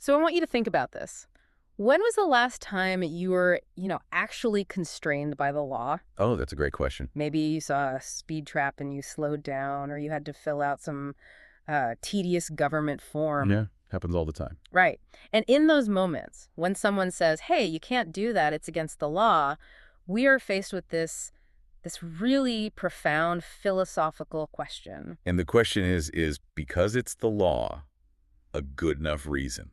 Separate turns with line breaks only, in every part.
So I want you to think about this. When was the last time you were, actually constrained by the law?
Oh, that's a great question.
Maybe you saw a speed trap and you slowed down, or you had to fill out some tedious government form.
Yeah, happens all the time.
Right. And in those moments, when someone says, hey, you can't do that, it's against the law, we are faced with this really profound philosophical question.
And the question is because it's the law, a good enough reason,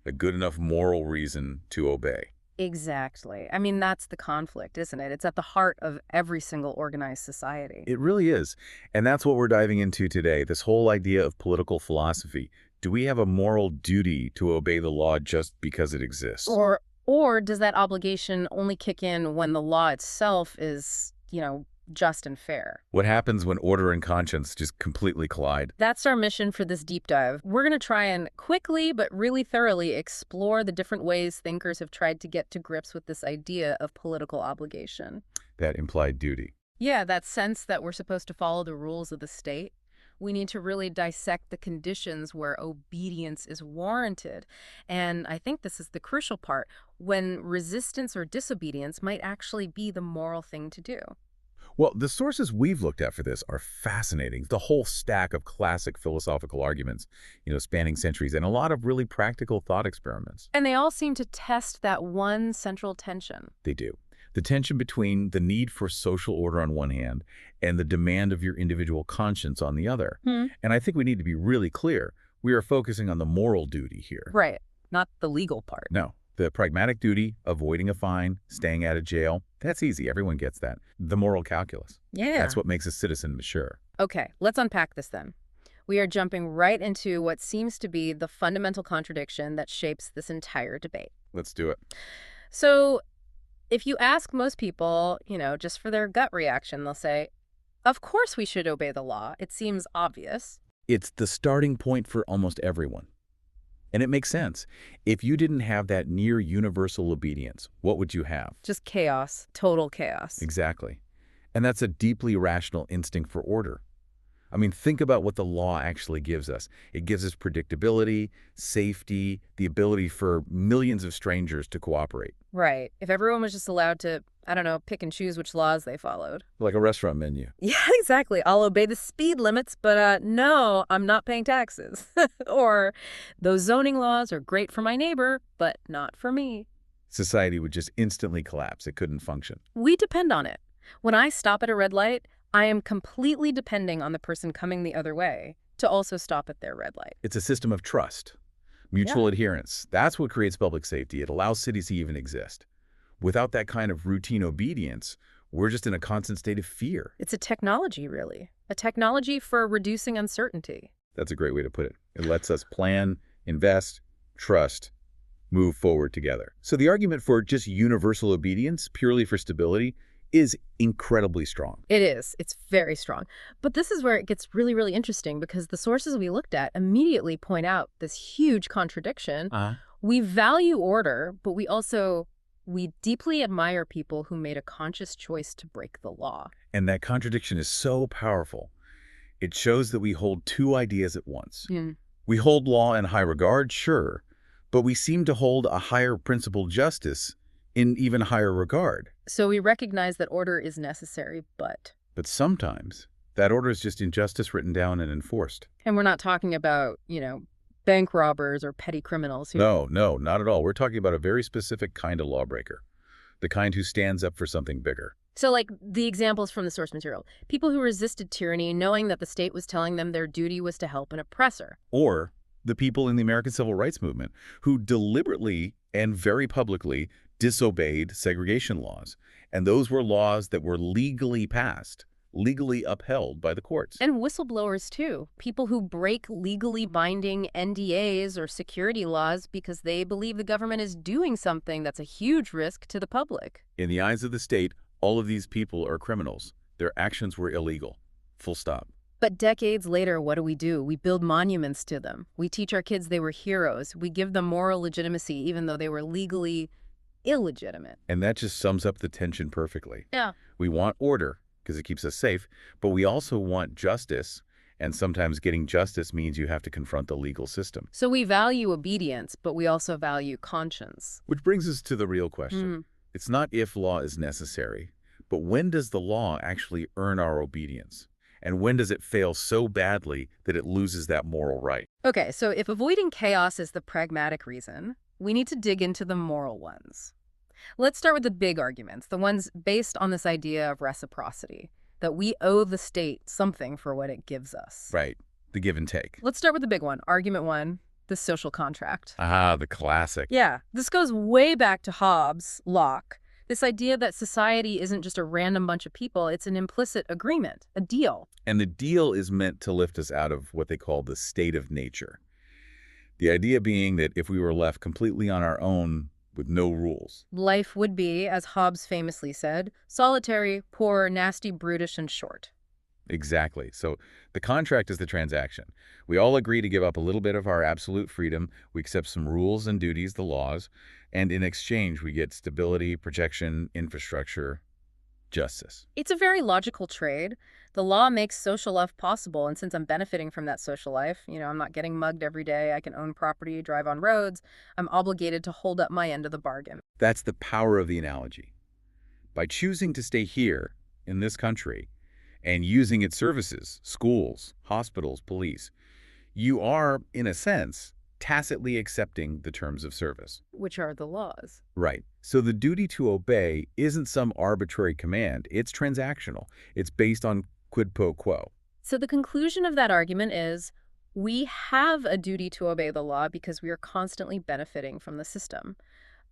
a good enough moral reason to obey?
Exactly. I mean, that's the conflict, isn't it? It's at the heart of every single organized society.
It really is. And that's what we're diving into today, this whole idea of political philosophy. Do we have a moral duty to obey the law just because it exists?
Or does that obligation only kick in when the law itself is, just and fair?
What happens when order and conscience just completely collide?
That's our mission for this deep dive. We're going to try and quickly but really thoroughly explore the different ways thinkers have tried to get to grips with this idea of political obligation.
That implied duty.
Yeah, that sense that we're supposed to follow the rules of the state. We need to really dissect the conditions where obedience is warranted. And I think this is the crucial part, when resistance or disobedience might actually be the moral thing to do.
Well, the sources we've looked at for this are fascinating. The whole stack of classic philosophical arguments, spanning centuries, and a lot of really practical thought experiments.
And they all seem to test that one central tension.
They do. The tension between the need for social order on one hand and the demand of your individual conscience on the other. And I think we need to be really clear. We are focusing on the moral duty here.
Right, not the legal part.
No, the pragmatic duty, avoiding a fine, staying out of jail, that's easy. Everyone gets that. The moral calculus.
Yeah.
That's what makes a citizen mature.
Okay, let's unpack this then. We are jumping right into what seems to be the fundamental contradiction that shapes this entire debate.
Let's do it.
So, if you ask most people, just for their gut reaction, they'll say, of course we should obey the law. It seems obvious.
It's the starting point for almost everyone. And it makes sense. If you didn't have that near universal obedience, what would you have?
Just chaos, total chaos.
Exactly. And that's a deeply rational instinct for order. I mean, think about what the law actually gives us. It gives us predictability, safety, the ability for millions of strangers to cooperate.
Right. If everyone was just allowed to, pick and choose which laws they followed.
Like a restaurant menu.
Yeah, exactly. I'll obey the speed limits, but no, I'm not paying taxes. Or those zoning laws are great for my neighbor, but not for me.
Society would just instantly collapse. It couldn't function.
We depend on it. When I stop at a red light, I am completely depending on the person coming the other way to also stop at their red light.
It's a system of trust, mutual adherence. That's what creates public safety. It allows cities to even exist. Without that kind of routine obedience, we're just in a constant state of fear.
It's a technology, really. A technology for reducing uncertainty.
That's a great way to put it. It lets us plan, invest, trust, move forward together. So the argument for just universal obedience, purely for stability, is incredibly strong.
It is. It's very strong. But this is where it gets really, really interesting, because the sources we looked at immediately point out this huge contradiction. We value order, but we deeply admire people who made a conscious choice to break the law.
And that contradiction is so powerful. It shows that we hold two ideas at once. We hold law in high regard, sure, but we seem to hold a higher principled justice in even higher regard.
So we recognize that order is necessary, but
sometimes that order is just injustice written down and enforced.
And we're not talking about, bank robbers or petty criminals.
No, not at all. We're talking about a very specific kind of lawbreaker, the kind who stands up for something bigger.
So like the examples from the source material, people who resisted tyranny knowing that the state was telling them their duty was to help an oppressor.
Or the people in the American Civil Rights Movement who deliberately and very publicly disobeyed segregation laws. And those were laws that were legally passed, legally upheld by the courts.
And whistleblowers, too. People who break legally binding NDAs or security laws because they believe the government is doing something that's a huge risk to the public.
In the eyes of the state, all of these people are criminals. Their actions were illegal. Full stop.
But decades later, what do? We build monuments to them. We teach our kids they were heroes. We give them moral legitimacy even though they were legally illegitimate.
And that just sums up the tension perfectly.
Yeah.
We want order because it keeps us safe, but we also want justice, And sometimes getting justice means you have to confront the legal system.
So we value obedience, but we also value conscience.
Which brings us to the real question.
Hmm.
It's not if law is necessary, but when does the law actually earn our obedience? And when does it fail so badly that it loses that moral right?
Okay, so if avoiding chaos is the pragmatic reason, we need to dig into the moral ones. Let's start with the big arguments, the ones based on this idea of reciprocity, that we owe the state something for what it gives us.
Right. The give and take.
Let's start with the big one, argument one, the social contract.
Ah, the classic.
Yeah, this goes way back to Hobbes, Locke. This idea that society isn't just a random bunch of people, it's an implicit agreement, a deal.
And the deal is meant to lift us out of what they call the state of nature. The idea being that if we were left completely on our own with no rules.
Life would be, as Hobbes famously said, solitary, poor, nasty, brutish, and short.
Exactly. So the contract is the transaction. We all agree to give up a little bit of our absolute freedom. We accept some rules and duties, the laws, and in exchange we get stability, protection, infrastructure, justice.
It's a very logical trade. The law makes social life possible, and since I'm benefiting from that social life, I'm not getting mugged every day, I can own property, drive on roads, I'm obligated to hold up my end of the bargain.
That's the power of the analogy. By choosing to stay here, in this country, and using its services, schools, hospitals, police, you are, in a sense, tacitly accepting the terms of service.
Which are the laws.
Right. So the duty to obey isn't some arbitrary command. It's transactional. It's based on quid pro quo.
So the conclusion of that argument is we have a duty to obey the law because we are constantly benefiting from the system.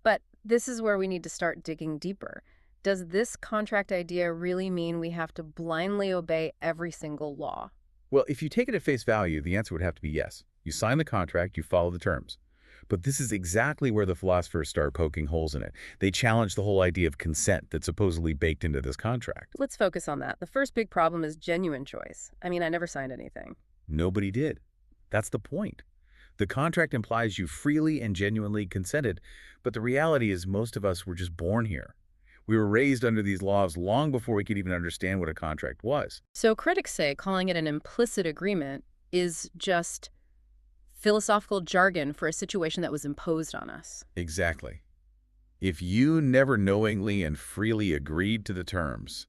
But this is where we need to start digging deeper. Does this contract idea really mean we have to blindly obey every single law?
Well, if you take it at face value, the answer would have to be yes. You sign the contract, you follow the terms. But this is exactly where the philosophers start poking holes in it. They challenge the whole idea of consent that's supposedly baked into this contract.
Let's focus on that. The first big problem is genuine choice. I never signed anything.
Nobody did. That's the point. The contract implies you freely and genuinely consented, but the reality is most of us were just born here. We were raised under these laws long before we could even understand what a contract was.
So critics say calling it an implicit agreement is just philosophical jargon for a situation that was imposed on us.
Exactly. If you never knowingly and freely agreed to the terms,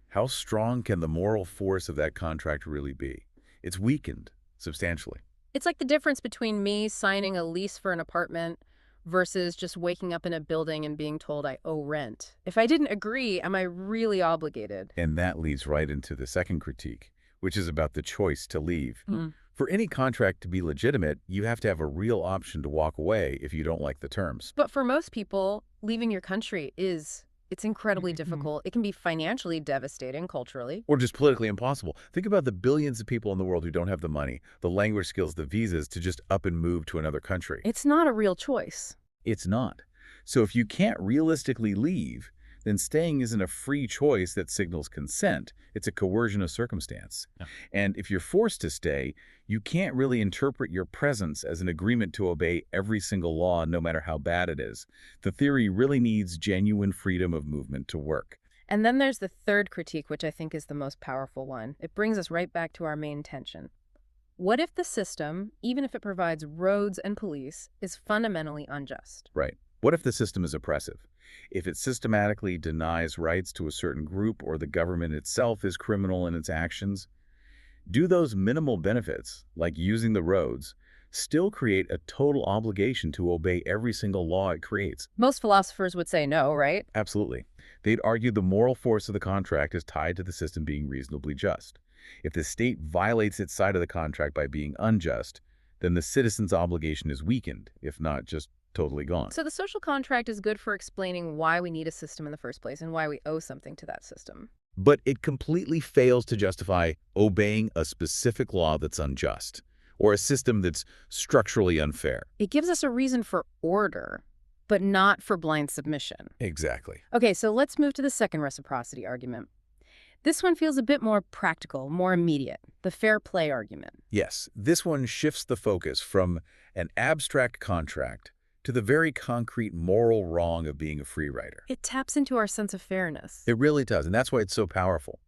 how strong can the moral force of that contract really be? It's weakened substantially.
It's like the difference between me signing a lease for an apartment versus just waking up in a building and being told I owe rent. If I didn't agree, am I really obligated?
And that leads right into the second critique, which is about the choice to leave.
Mm.
For any contract to be legitimate, you have to have a real option to walk away if you don't like the terms.
But for most people, leaving your country it's incredibly difficult. It can be financially devastating, culturally.
Or just politically impossible. Think about the billions of people in the world who don't have the money, the language skills, the visas to just up and move to another country.
It's not a real choice.
It's not. So if you can't realistically leave, then staying isn't a free choice that signals consent. It's a coercion of circumstance. Yeah. And if you're forced to stay, you can't really interpret your presence as an agreement to obey every single law, no matter how bad it is. The theory really needs genuine freedom of movement to work.
And then there's the third critique, which I think is the most powerful one. It brings us right back to our main tension. What if the system, even if it provides roads and police, is fundamentally unjust?
Right. What if the system is oppressive? If it systematically denies rights to a certain group or the government itself is criminal in its actions? Do those minimal benefits, like using the roads, still create a total obligation to obey every single law it creates?
Most philosophers would say no, right?
Absolutely. They'd argue the moral force of the contract is tied to the system being reasonably just. If the state violates its side of the contract by being unjust, then the citizen's obligation is weakened, if not just totally gone.
So the social contract is good for explaining why we need a system in the first place and why we owe something to that system.
But it completely fails to justify obeying a specific law that's unjust, or a system that's structurally unfair.
It gives us a reason for order, but not for blind submission.
Exactly.
Okay, so let's move to the second reciprocity argument. This one feels a bit more practical, more immediate, the fair play argument.
Yes, this one shifts the focus from an abstract contract to the very concrete moral wrong of being a free rider.
It taps into our sense of fairness.
It really does, and that's why it's so powerful.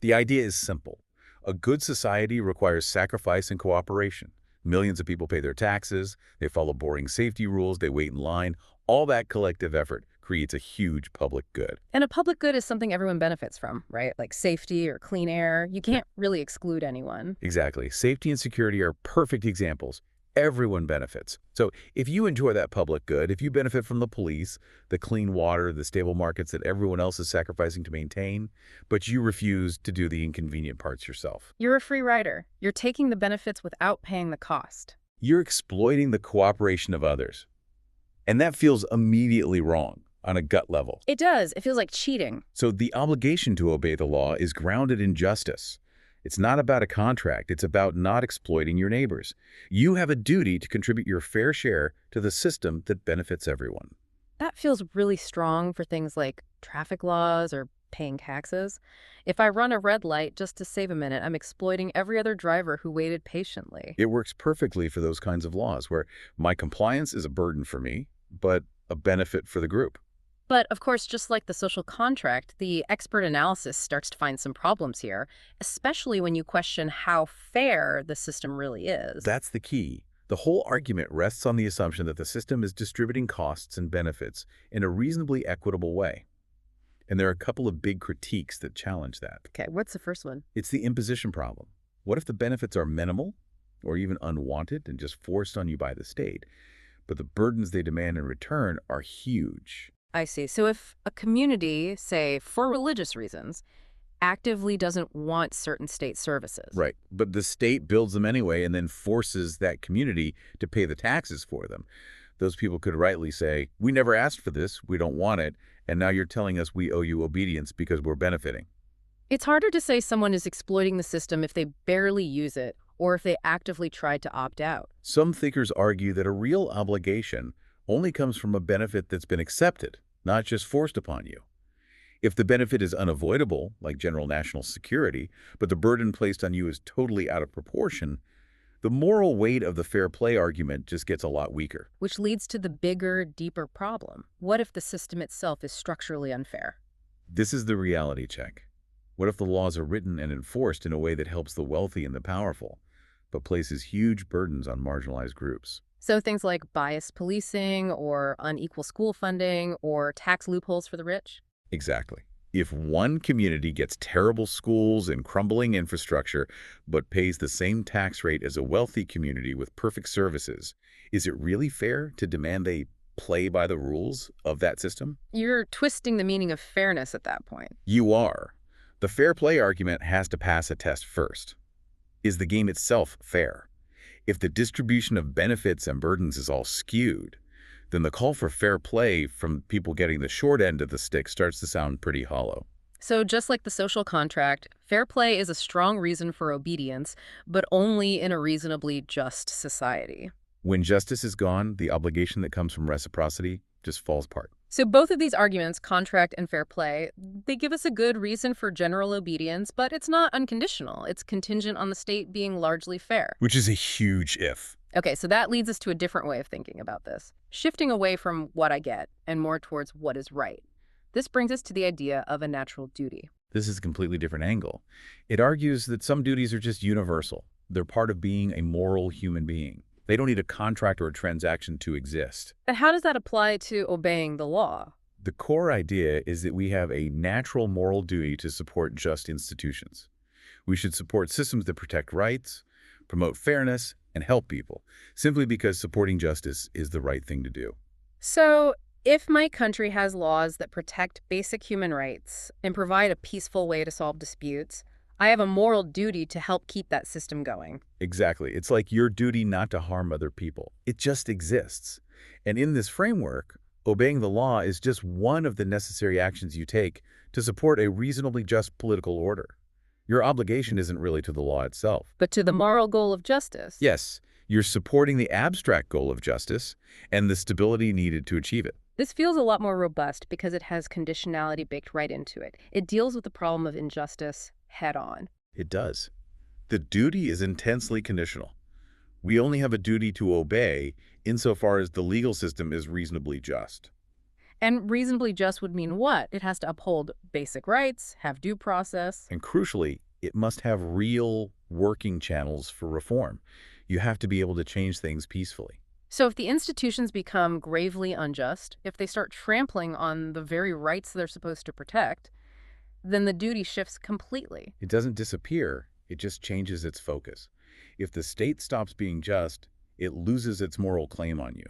The idea is simple. A good society requires sacrifice and cooperation. Millions of people pay their taxes, they follow boring safety rules, they wait in line. All that collective effort creates a huge public good.
And a public good is something everyone benefits from, right? Like safety or clean air. You
Yeah.
can't really exclude anyone.
Exactly. Safety and security are perfect examples. Everyone benefits. So if you enjoy that public good, if you benefit from the police, the clean water, the stable markets that everyone else is sacrificing to maintain, but you refuse to do the inconvenient parts yourself,
You're a free rider. You're taking the benefits without paying the cost.
you're exploiting the cooperation of others. And that feels immediately wrong on a gut level.
It does. It feels like cheating.
So the obligation to obey the law is grounded in justice. It's not about a contract. It's about not exploiting your neighbors. You have a duty to contribute your fair share to the system that benefits everyone.
That feels really strong for things like traffic laws or paying taxes. If I run a red light just to save a minute, I'm exploiting every other driver who waited patiently.
It works perfectly for those kinds of laws where my compliance is a burden for me, but a benefit for the group.
But of course, just like the social contract, the expert analysis starts to find some problems here, especially when you question how fair the system really is.
That's the key. The whole argument rests on the assumption that the system is distributing costs and benefits in a reasonably equitable way. And there are a couple of big critiques that challenge that.
Okay, what's the first one?
It's the imposition problem. What if the benefits are minimal or even unwanted and just forced on you by the state, but the burdens they demand in return are huge?
I see. So if a community, say for religious reasons, actively doesn't want certain state services.
Right. But the state builds them anyway and then forces that community to pay the taxes for them. Those people could rightly say, we never asked for this, we don't want it, and now you're telling us we owe you obedience because we're benefiting.
It's harder to say someone is exploiting the system if they barely use it or if they actively tried to opt out.
Some thinkers argue that a real obligation only comes from a benefit that's been accepted, not just forced upon you. If the benefit is unavoidable, like general national security, but the burden placed on you is totally out of proportion, the moral weight of the fair play argument just gets a lot weaker.
Which leads to the bigger, deeper problem. What if the system itself is structurally unfair?
This is the reality check. What if the laws are written and enforced in a way that helps the wealthy and the powerful, but places huge burdens on marginalized groups?
So things like biased policing or unequal school funding or tax loopholes for the rich?
Exactly. If one community gets terrible schools and crumbling infrastructure, but pays the same tax rate as a wealthy community with perfect services, is it really fair to demand they play by the rules of that system?
You're twisting the meaning of fairness at that point.
You are. The fair play argument has to pass a test first. Is the game itself fair? If the distribution of benefits and burdens is all skewed, then the call for fair play from people getting the short end of the stick starts to sound pretty hollow.
So just like the social contract, fair play is a strong reason for obedience, but only in a reasonably just society.
When justice is gone, the obligation that comes from reciprocity just falls apart.
So both of these arguments, contract and fair play, they give us a good reason for general obedience, but it's not unconditional. It's contingent on the state being largely fair.
Which is a huge if.
Okay, so that leads us to a different way of thinking about this, shifting away from what I get and more towards what is right. This brings us to the idea of a natural duty.
This is a completely different angle. It argues that some duties are just universal. They're part of being a moral human being. They don't need a contract or a transaction to exist.
But how does that apply to obeying the law?
The core idea is that we have a natural moral duty to support just institutions. We should support systems that protect rights, promote fairness, and help people, simply because supporting justice is the right thing to do.
So, if my country has laws that protect basic human rights and provide a peaceful way to solve disputes, I have a moral duty to help keep that system going.
Exactly. It's like your duty not to harm other people. It just exists. And in this framework, obeying the law is just one of the necessary actions you take to support a reasonably just political order. Your obligation isn't really to the law itself.
But to the moral goal of justice.
Yes, you're supporting the abstract goal of justice and the stability needed to achieve it.
This feels a lot more robust because it has conditionality baked right into it. It deals with the problem of injustice head on.
It does. The duty is intensely conditional. We only have a duty to obey insofar as the legal system is reasonably just.
And reasonably just would mean what? It has to uphold basic rights, have due process.
And crucially, It must have real working channels for reform. You have to be able to change things peacefully.
So if the institutions become gravely unjust, if they start trampling on the very rights they're supposed to protect, then the duty shifts completely.
It doesn't disappear, it just changes its focus. If the state stops being just, it loses its moral claim on you.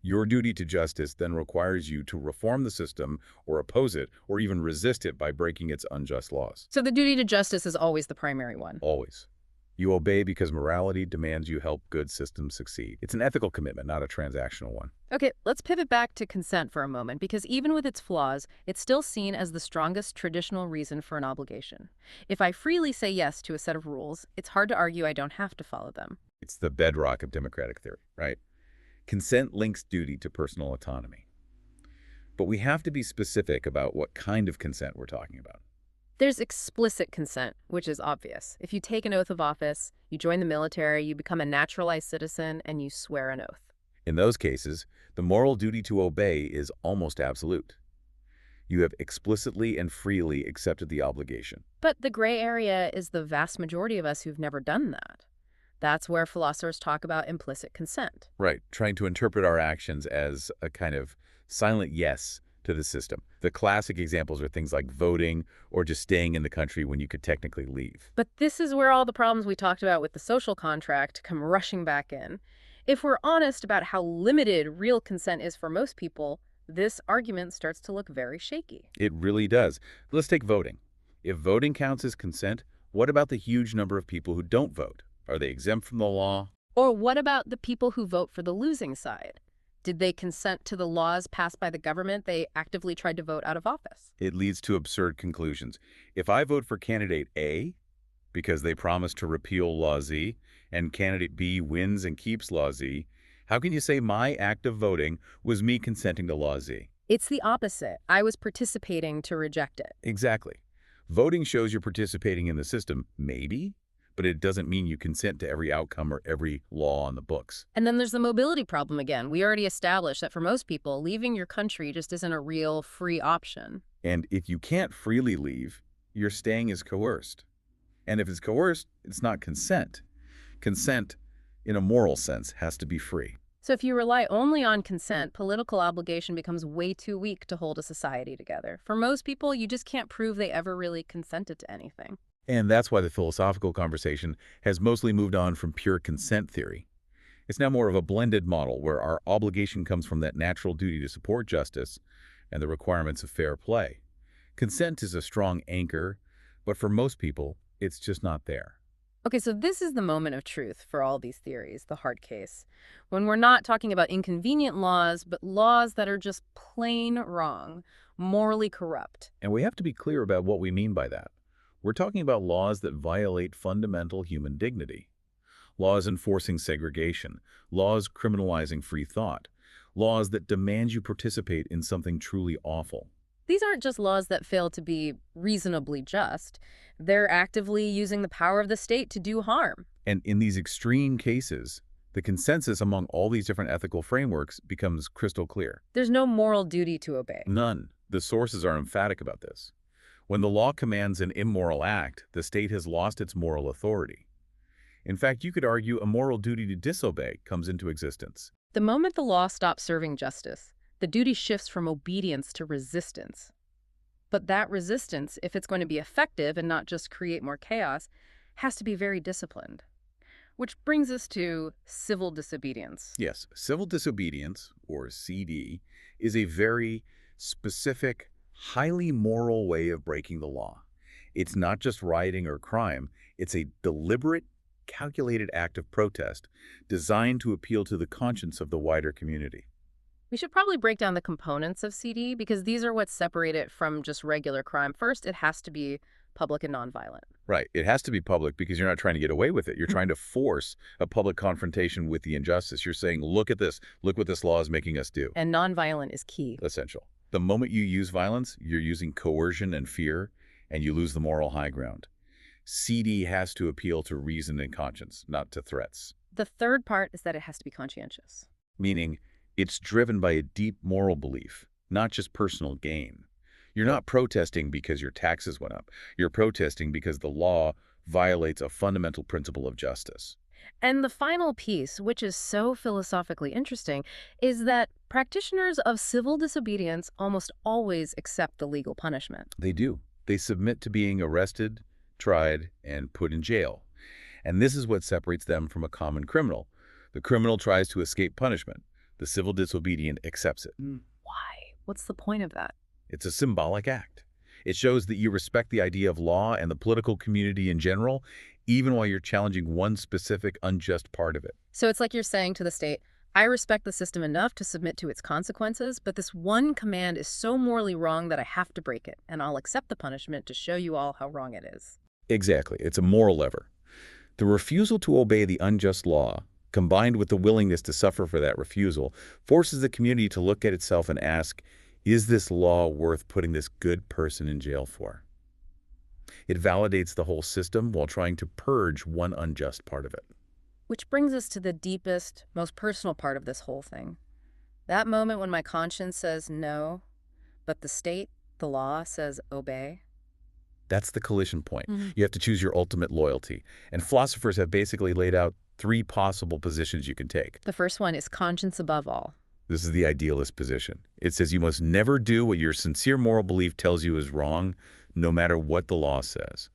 Your duty to justice then requires you to reform the system or oppose it or even resist it by breaking its unjust laws.
So the duty to justice is always the primary one.
Always. You obey because morality demands you help good systems succeed. It's an ethical commitment, not a transactional one.
Okay, let's pivot back to consent for a moment, because even with its flaws, it's still seen as the strongest traditional reason for an obligation. If I freely say yes to a set of rules, it's hard to argue I don't have to follow them.
It's the bedrock of democratic theory, right? Consent links duty to personal autonomy. But we have to be specific about what kind of consent we're talking about.
There's explicit consent, which is obvious. If you take an oath of office, you join the military, you become a naturalized citizen, and you swear an oath.
In those cases, the moral duty to obey is almost absolute. You have explicitly and freely accepted the obligation.
But the gray area is the vast majority of us who've never done that. That's where philosophers talk about implicit consent.
Right, trying to interpret our actions as a kind of silent yes to the system. The classic examples are things like voting or just staying in the country when you could technically leave.
But this is where all the problems we talked about with the social contract come rushing back in. If we're honest about how limited real consent is for most people, this argument starts to look very shaky.
It really does. Let's take voting. If voting counts as consent, what about the huge number of people who don't vote? Are they exempt from the law?
Or what about the people who vote for the losing side? Did they consent to the laws passed by the government they actively tried to vote out of office?
It leads to absurd conclusions. If I vote for candidate A because they promise to repeal Law Z, and candidate B wins and keeps Law Z, how can you say my act of voting was me consenting to Law Z?
It's the opposite. I was participating to reject it.
Exactly. Voting shows you're participating in the system, maybe, but it doesn't mean you consent to every outcome or every law on the books.
And then there's the mobility problem again. We already established that for most people, leaving your country just isn't a real free option.
And if you can't freely leave, your staying is coerced. And if it's coerced, it's not consent. Consent, in a moral sense, has to be free.
So if you rely only on consent, political obligation becomes way too weak to hold a society together. For most people, you just can't prove they ever really consented to anything.
And that's why the philosophical conversation has mostly moved on from pure consent theory. It's now more of a blended model where our obligation comes from that natural duty to support justice and the requirements of fair play. Consent is a strong anchor, but for most people, it's just not there.
Okay, so this is the moment of truth for all these theories, the hard case. When we're not talking about inconvenient laws, but laws that are just plain wrong, morally corrupt.
And we have to be clear about what we mean by that. We're talking about laws that violate fundamental human dignity. Laws enforcing segregation, laws criminalizing free thought, laws that demand you participate in something truly awful.
These aren't just laws that fail to be reasonably just. They're actively using the power of the state to do harm.
And in these extreme cases, the consensus among all these different ethical frameworks becomes crystal clear.
There's no moral duty to obey.
None. The sources are emphatic about this. When the law commands an immoral act, the state has lost its moral authority. In fact, you could argue a moral duty to disobey comes into existence.
The moment the law stops serving justice, the duty shifts from obedience to resistance. But that resistance, if it's going to be effective and not just create more chaos, has to be very disciplined. Which brings us to civil disobedience.
Yes, civil disobedience, or CD, is a very specific, highly moral way of breaking the law. It's not just rioting or crime. It's a deliberate, calculated act of protest designed to appeal to the conscience of the wider community.
We should probably break down the components of CD because these are what separate it from just regular crime. First, it has to be public and nonviolent.
Right. It has to be public because you're not trying to get away with it. You're trying to force a public confrontation with the injustice. You're saying, look at this. Look what this law is making us do.
And nonviolent is key.
Essential. The moment you use violence, you're using coercion and fear, and you lose the moral high ground. CD has to appeal to reason and conscience, not to threats.
The third part is that it has to be conscientious.
Meaning, it's driven by a deep moral belief, not just personal gain. You're not protesting because your taxes went up. You're protesting because the law violates a fundamental principle of justice.
And the final piece, which is so philosophically interesting, is that practitioners of civil disobedience almost always accept the legal punishment.
They do. They submit to being arrested, tried, and put in jail. And this is what separates them from a common criminal. The criminal tries to escape punishment. The civil disobedient accepts it.
Why? What's the point of that?
It's a symbolic act. It shows that you respect the idea of law and the political community in general, even while you're challenging one specific unjust part of it.
So it's like you're saying to the state, I respect the system enough to submit to its consequences, but this one command is so morally wrong that I have to break it, and I'll accept the punishment to show you all how wrong it is.
Exactly. It's a moral lever. The refusal to obey the unjust law, combined with the willingness to suffer for that refusal, forces the community to look at itself and ask, is this law worth putting this good person in jail for? It validates the whole system while trying to purge one unjust part of it.
Which brings us to the deepest, most personal part of this whole thing. That moment when my conscience says no, but the state, the law, says obey.
That's the collision point. You have to choose your ultimate loyalty. And philosophers have basically laid out 3 possible positions you can take.
The first one is conscience above all.
This is the idealist position. It says you must never do what your sincere moral belief tells you is wrong, no matter what the law says.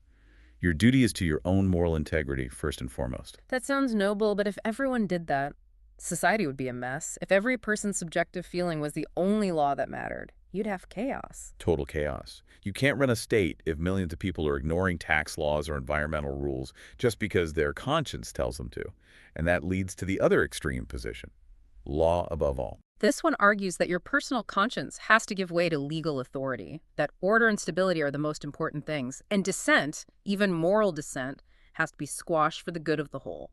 Your duty is to your own moral integrity, first and foremost.
That sounds noble, but if everyone did that, society would be a mess. If every person's subjective feeling was the only law that mattered, you'd have chaos.
Total chaos. You can't run a state if millions of people are ignoring tax laws or environmental rules just because their conscience tells them to. And that leads to the other extreme position, law above all.
This one argues that your personal conscience has to give way to legal authority, that order and stability are the most important things, and dissent, even moral dissent, has to be squashed for the good of the whole.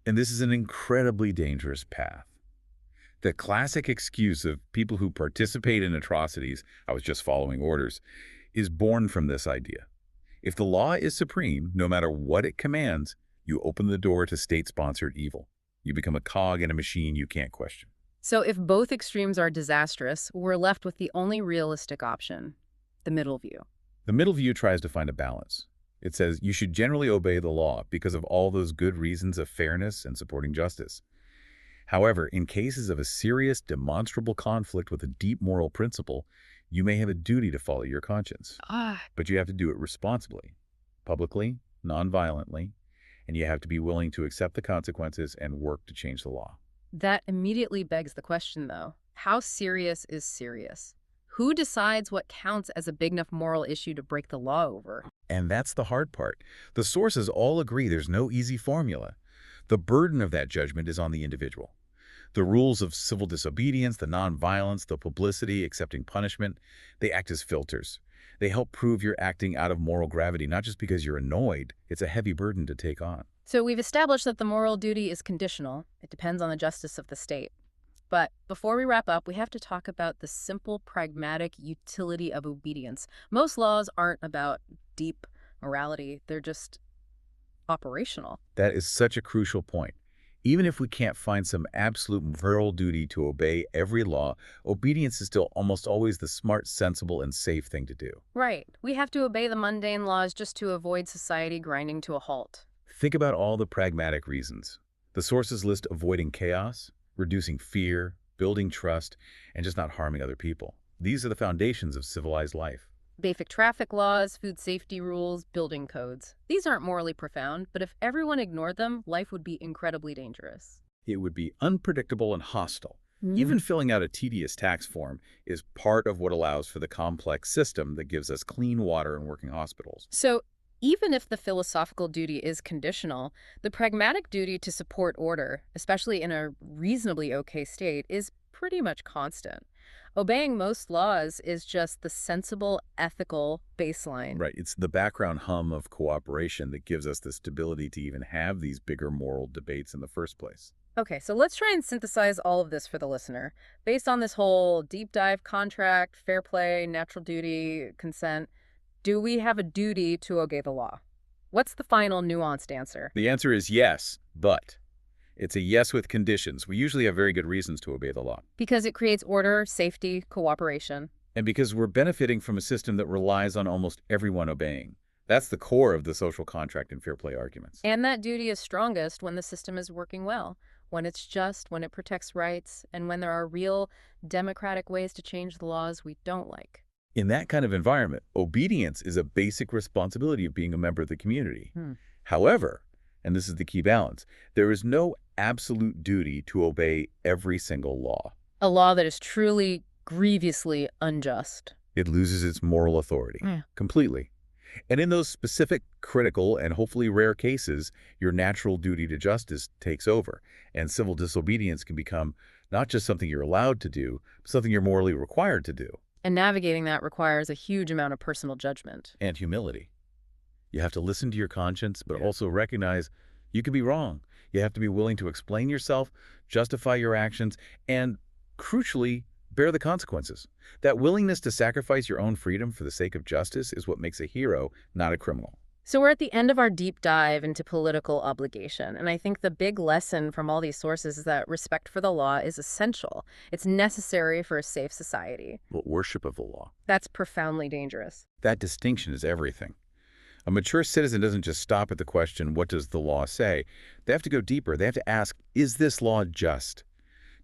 And this is an incredibly dangerous path. The classic excuse of people who participate in atrocities, I was just following orders, is born from this idea. If the law is supreme, no matter what it commands, you open the door to state-sponsored evil. You become a cog in a machine you can't question.
So if both extremes are disastrous, we're left with the only realistic option, the middle view.
The middle view tries to find a balance. It says you should generally obey the law because of all those good reasons of fairness and supporting justice. However, in cases of a serious, demonstrable conflict with a deep moral principle, you may have a duty to follow your conscience. But you have to do it responsibly, publicly, non-violently, and you have to be willing to accept the consequences and work to change the law.
That immediately begs the question, though. How serious is serious? Who decides what counts as a big enough moral issue to break the law over?
And that's the hard part. The sources all agree there's no easy formula. The burden of that judgment is on the individual. The rules of civil disobedience, the nonviolence, the publicity, accepting punishment, they act as filters. They help prove you're acting out of moral gravity, not just because you're annoyed. It's a heavy burden to take on.
So we've established that the moral duty is conditional. It depends on the justice of the state. But before we wrap up, we have to talk about the simple, pragmatic utility of obedience. Most laws aren't about deep morality. They're just operational.
That is such a crucial point. Even if we can't find some absolute moral duty to obey every law, obedience is still almost always the smart, sensible, and safe thing to do.
Right. We have to obey the mundane laws just to avoid society grinding to a halt.
Think about all the pragmatic reasons. The sources list avoiding chaos, reducing fear, building trust, and just not harming other people. These are the foundations of civilized life.
Basic traffic laws, food safety rules, building codes. These aren't morally profound, but if everyone ignored them, life would be incredibly dangerous.
It would be unpredictable and hostile. Even filling out a tedious tax form is part of what allows for the complex system that gives us clean water and working hospitals.
So even if the philosophical duty is conditional, the pragmatic duty to support order, especially in a reasonably okay state, is pretty much constant. Obeying most laws is just the sensible, ethical baseline.
Right. It's the background hum of cooperation that gives us the stability to even have these bigger moral debates in the first place.
Okay, so let's try and synthesize all of this for the listener. Based on this whole deep dive contract, fair play, natural duty, consent, do we have a duty to obey the law? What's the final nuanced answer?
The answer is yes, but it's a yes with conditions. We usually have very good reasons to obey the law.
Because it creates order, safety, cooperation.
And because we're benefiting from a system that relies on almost everyone obeying. That's the core of the social contract and fair play arguments.
And that duty is strongest when the system is working well, when it's just, when it protects rights, and when there are real democratic ways to change the laws we don't like.
In that kind of environment, obedience is a basic responsibility of being a member of the community.
Hmm.
However, and this is the key balance, there is no absolute duty to obey every single law.
A law that is truly, grievously unjust.
It loses its moral authority
Yeah.
completely. And in those specific, critical, and hopefully rare cases, your natural duty to justice takes over, and civil disobedience can become not just something you're allowed to do, but something you're morally required to do.
And navigating that requires a huge amount of personal judgment.
And humility. You have to listen to your conscience, but
Yeah.
also recognize you can be wrong. You have to be willing to explain yourself, justify your actions, and, crucially, bear the consequences. That willingness to sacrifice your own freedom for the sake of justice is what makes a hero, not a criminal.
So we're at the end of our deep dive into political obligation, and I think the big lesson from all these sources is that respect for the law is essential. It's necessary for a safe society.
But worship of the law.
That's profoundly dangerous.
That distinction is everything. A mature citizen doesn't just stop at the question, what does the law say? They have to go deeper. They have to ask, is this law just?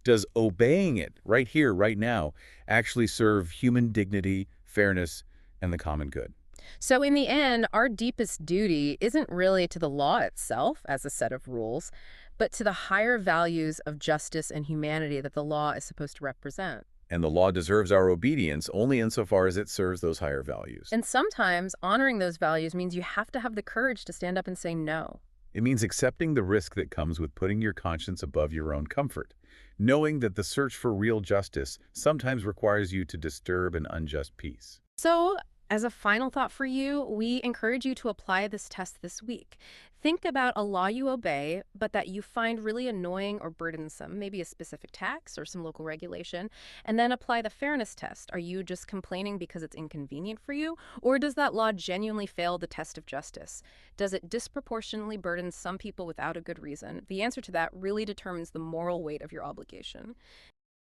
Does obeying it right here, right now, actually serve human dignity, fairness, and the common good?
So in the end, our deepest duty isn't really to the law itself as a set of rules, but to the higher values of justice and humanity that the law is supposed to represent.
And the law deserves our obedience only insofar as it serves those higher values.
And sometimes honoring those values means you have to have the courage to stand up and say no.
It means accepting the risk that comes with putting your conscience above your own comfort, knowing that the search for real justice sometimes requires you to disturb an unjust peace.
So, as a final thought for you, we encourage you to apply this test this week. Think about a law you obey, but that you find really annoying or burdensome, maybe a specific tax or some local regulation, and then apply the fairness test. Are you just complaining because it's inconvenient for you, or does that law genuinely fail the test of justice? Does it disproportionately burden some people without a good reason? The answer to that really determines the moral weight of your obligation.